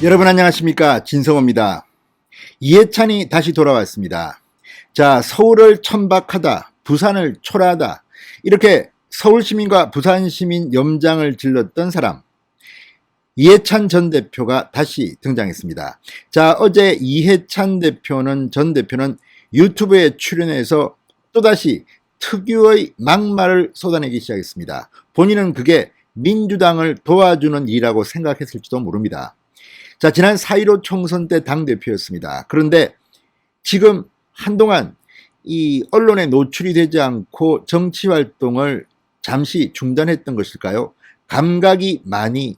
여러분 안녕하십니까, 진성호입니다. 이해찬이 다시 돌아왔습니다. 자, 서울을 천박하다, 부산을 초라하다, 이렇게 서울시민과 부산시민 염장을 질렀던 사람 이해찬 전 대표가 다시 등장했습니다. 자, 어제 이해찬 전 대표는 유튜브에 출연해서 또다시 특유의 막말을 쏟아내기 시작했습니다. 본인은 그게 민주당을 도와주는 일이라고 생각했을지도 모릅니다. 자, 지난 4.15 총선 때 당대표였습니다. 그런데 지금 한동안 이 언론에 노출이 되지 않고 정치 활동을 잠시 중단했던 것일까요? 감각이 많이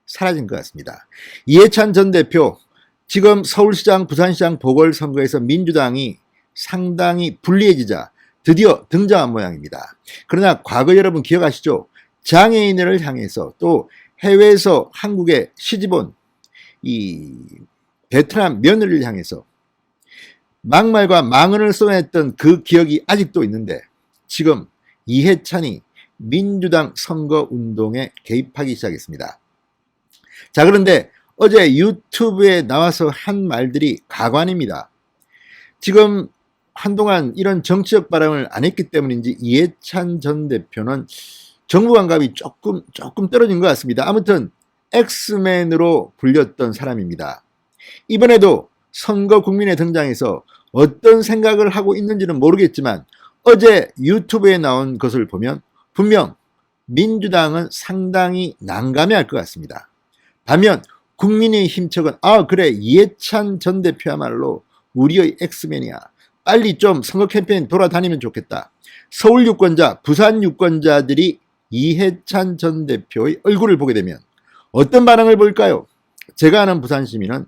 사라진 것 같습니다. 이해찬 전 대표, 지금 서울시장, 부산시장 보궐선거에서 민주당이 상당히 불리해지자 드디어 등장한 모양입니다. 그러나 과거 여러분 기억하시죠? 장애인을 향해서 또 해외에서 한국에 시집온 이 베트남 며느리를 향해서 막말과 망언을 쏟아냈던 그 기억이 아직도 있는데, 지금 이해찬이 민주당 선거운동에 개입하기 시작했습니다. 자, 그런데 어제 유튜브에 나와서 한 말들이 가관입니다. 지금 한동안 이런 정치적 발언을 안 했기 때문인지 이해찬 전 대표는 정부 감각이 조금 떨어진 것 같습니다. 아무튼 엑스맨으로 불렸던 사람입니다. 이번에도 선거 국민에 등장해서 어떤 생각을 하고 있는지는 모르겠지만 어제 유튜브에 나온 것을 보면 분명 민주당은 상당히 난감해할 것 같습니다. 반면 국민의힘 측은 그래, 이해찬 전 대표야말로 우리의 엑스맨이야, 빨리 좀 선거 캠페인 돌아다니면 좋겠다. 서울 유권자, 부산 유권자들이 이해찬 전 대표의 얼굴을 보게 되면 어떤 반응을 보일까요? 제가 아는 부산 시민은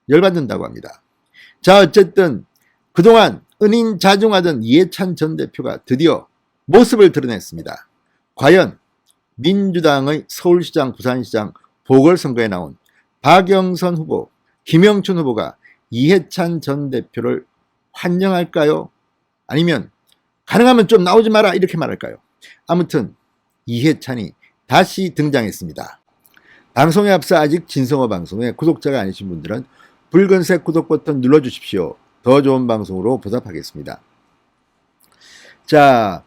열받는다고 합니다. 자, 어쨌든 그동안 은인자중하던 이해찬 전 대표가 드디어 모습을 드러냈습니다. 과연 민주당의 서울시장, 부산시장 보궐선거에 나온 박영선 후보, 김영춘 후보가 이해찬 전 대표를 환영할까요? 아니면 가능하면 좀 나오지 마라 이렇게 말할까요? 아무튼 이해찬이 다시 등장했습니다. 방송에 앞서 아직 진성호 방송에 구독자가 아니신 분들은 붉은색 구독 버튼 눌러주십시오. 더 좋은 방송으로 보답하겠습니다. 자,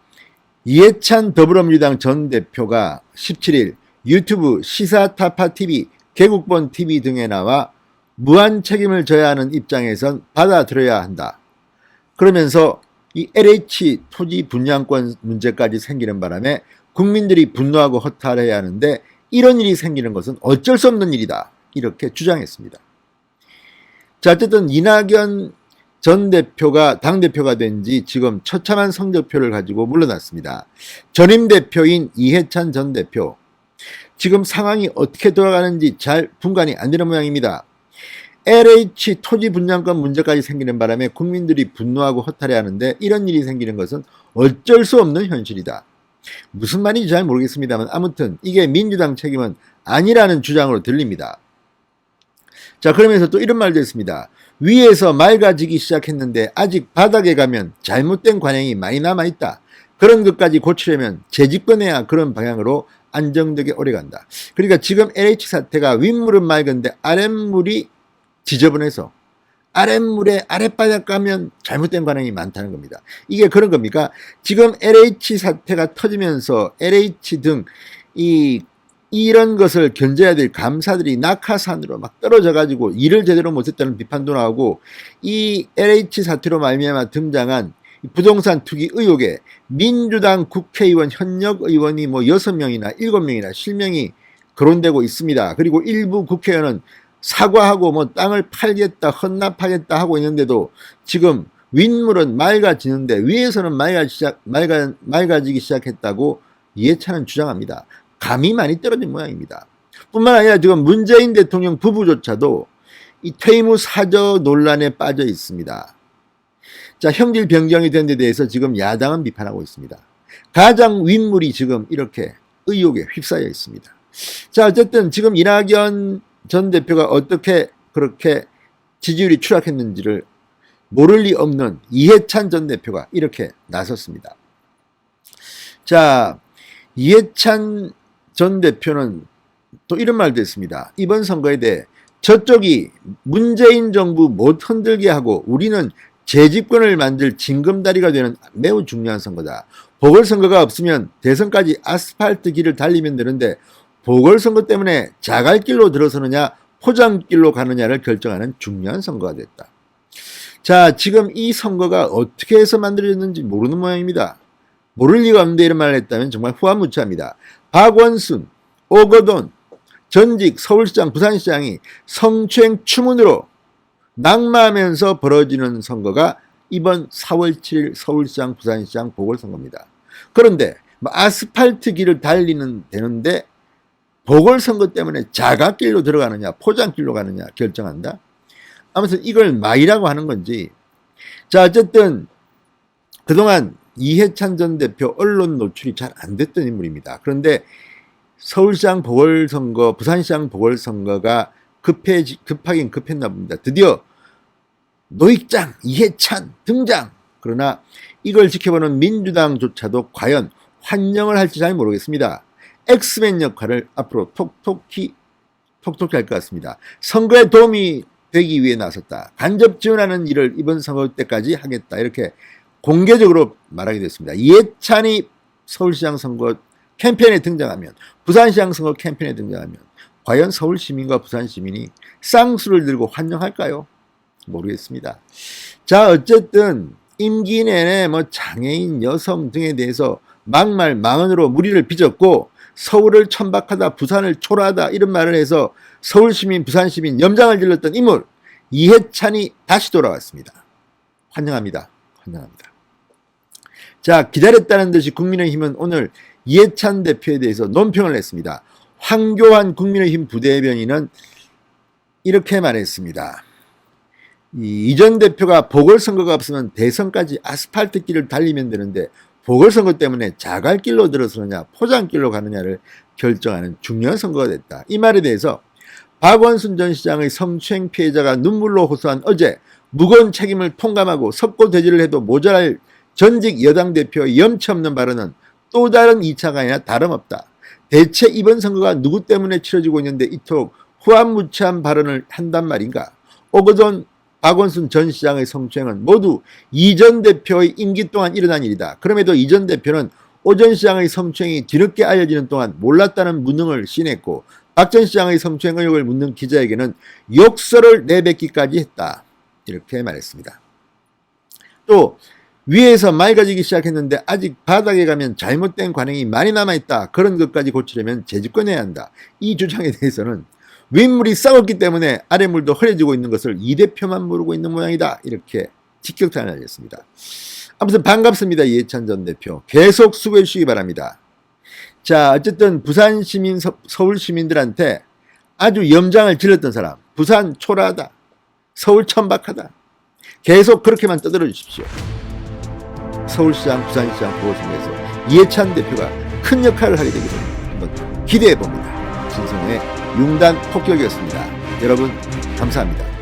이해찬 더불어민주당 전 대표가 17일 유튜브 시사타파TV, 개국본TV 등에 나와 무한 책임을 져야 하는 입장에선 받아들여야 한다, 그러면서 이 LH 토지 분양권 문제까지 생기는 바람에 국민들이 분노하고 허탈해야 하는데 이런 일이 생기는 것은 어쩔 수 없는 일이다, 이렇게 주장했습니다. 자, 어쨌든 이낙연 전 대표가 당대표가 된 지 지금 처참한 성적표를 가지고 물러났습니다. 전임 대표인 이해찬 전 대표, 지금 상황이 어떻게 돌아가는지 잘 분간이 안 되는 모양입니다. LH 토지 분양권 문제까지 생기는 바람에 국민들이 분노하고 허탈해하는데 이런 일이 생기는 것은 어쩔 수 없는 현실이다. 무슨 말인지 잘 모르겠습니다만 아무튼 이게 민주당 책임은 아니라는 주장으로 들립니다. 자, 그러면서 또 이런 말도 했습니다. 위에서 맑아지기 시작했는데 아직 바닥에 가면 잘못된 관행이 많이 남아있다. 그런 것까지 고치려면 재집권해야 그런 방향으로 안정되게 오래간다. 그러니까 지금 LH 사태가 윗물은 맑은데 아랫물이 지저분해서 아랫물에 아랫바닥 가면 잘못된 관행이 많다는 겁니다. 이게 그런 겁니까? 지금 LH 사태가 터지면서 LH 등 이런 것을 견제해야 될 감사들이 낙하산으로 막 떨어져 가지고 일을 제대로 못했다는 비판도 나오고, 이 LH 사태로 말미암아 등장한 부동산 투기 의혹에 민주당 국회의원 현역 의원이 뭐 6명이나 7명이나 실명이 거론되고 있습니다. 그리고 일부 국회의원은 사과하고 뭐 땅을 팔겠다, 헌납하겠다 하고 있는데도 지금 윗물은 맑아지는데 위에서는 맑아지기 시작했다고 이해찬은 주장합니다. 감이 많이 떨어진 모양입니다. 뿐만 아니라 지금 문재인 대통령 부부조차도 이 퇴임 후 사저 논란에 빠져 있습니다. 자, 형질 변경이 된 데 대해서 지금 야당은 비판하고 있습니다. 가장 윗물이 지금 이렇게 의혹에 휩싸여 있습니다. 자, 어쨌든 지금 이낙연 전 대표가 어떻게 그렇게 지지율이 추락했는지를 모를 리 없는 이해찬 전 대표가 이렇게 나섰습니다. 자, 이해찬 전 대표는 또 이런 말도 했습니다. 이번 선거에 대해 저쪽이 문재인 정부 못 흔들게 하고 우리는 재집권을 만들 징검다리가 되는 매우 중요한 선거다. 보궐선거가 없으면 대선까지 아스팔트 길을 달리면 되는데 보궐선거 때문에 자갈길로 들어서느냐 포장길로 가느냐를 결정하는 중요한 선거가 됐다. 자, 지금 이 선거가 어떻게 해서 만들어졌는지 모르는 모양입니다. 모를 리가 없는데 이런 말을 했다면 정말 후한무치합니다. 박원순, 오거돈, 전직 서울시장, 부산시장이 성추행 추문으로 낙마하면서 벌어지는 선거가 이번 4월 7일 서울시장, 부산시장 보궐선거입니다. 그런데 아스팔트 길을 달리는 되는데 보궐선거 때문에 자가길로 들어가느냐 포장길로 가느냐 결정한다. 아무튼 이걸 마이라고 하는 건지. 자, 어쨌든 그동안 이해찬 전 대표 언론 노출이 잘 안 됐던 인물입니다. 그런데 서울시장 보궐선거, 부산시장 보궐선거가 급하긴 급했나 봅니다. 드디어 노익장 이해찬 등장. 그러나 이걸 지켜보는 민주당조차도 과연 환영을 할지 잘 모르겠습니다. 엑스맨 역할을 앞으로 톡톡히 할 것 같습니다. 선거에 도움이 되기 위해 나섰다. 간접 지원하는 일을 이번 선거 때까지 하겠다. 이렇게 공개적으로 말하게 됐습니다. 이해찬이 서울시장 선거 캠페인에 등장하면, 부산시장 선거 캠페인에 등장하면 과연 서울 시민과 부산 시민이 쌍수를 들고 환영할까요? 모르겠습니다. 자, 어쨌든 임기 내내 장애인, 여성 등에 대해서 막말 망언으로 무리를 빚었고 서울을 천박하다, 부산을 초라하다 이런 말을 해서 서울 시민, 부산 시민 염장을 질렀던 인물 이해찬이 다시 돌아왔습니다. 환영합니다. 환영합니다. 자, 기다렸다는 듯이 국민의힘은 오늘 이해찬 대표에 대해서 논평을 냈습니다. 황교안 국민의힘 부대변인은 이렇게 말했습니다. 이전 대표가 보궐선거가 없으면 대선까지 아스팔트 길을 달리면 되는데 보궐선거 때문에 자갈길로 들어서느냐 포장길로 가느냐를 결정하는 중요한 선거가 됐다. 이 말에 대해서 박원순 전 시장의 성추행 피해자가 눈물로 호소한 어제 무거운 책임을 통감하고 석고대지를 해도 모자랄 전직 여당 대표의 염치 없는 발언은 또 다른 2차가 아니라 다름없다. 대체 이번 선거가 누구 때문에 치러지고 있는데 이토록 후한무치한 발언을 한단 말인가. 오거돈 박원순 전 시장의 성추행은 모두 이 전 대표의 임기 동안 일어난 일이다. 그럼에도 이 전 대표는 오 전 시장의 성추행이 뒤늦게 알려지는 동안 몰랐다는 무능을 시인했고 박 전 시장의 성추행 의혹을 묻는 기자에게는 욕설을 내뱉기까지 했다. 이렇게 말했습니다. 또 위에서 맑아지기 시작했는데 아직 바닥에 가면 잘못된 관행이 많이 남아있다. 그런 것까지 고치려면 재집권해야 한다. 이 주장에 대해서는 윗물이 썩었기 때문에 아랫물도 흐려지고 있는 것을 이 대표만 모르고 있는 모양이다. 이렇게 직격탄을 날렸습니다. 아무튼 반갑습니다. 이해찬 전 대표. 계속 수고해 주시기 바랍니다. 자, 어쨌든 부산 시민, 서울 시민들한테 아주 염장을 질렀던 사람, 부산 초라하다, 서울 천박하다, 계속 그렇게만 떠들어 주십시오. 서울시장, 부산시장 보궐선거에서 이해찬 대표가 큰 역할을 하게 되기를 한번 기대해 봅니다. 진성의 융단 폭격이었습니다. 여러분 감사합니다.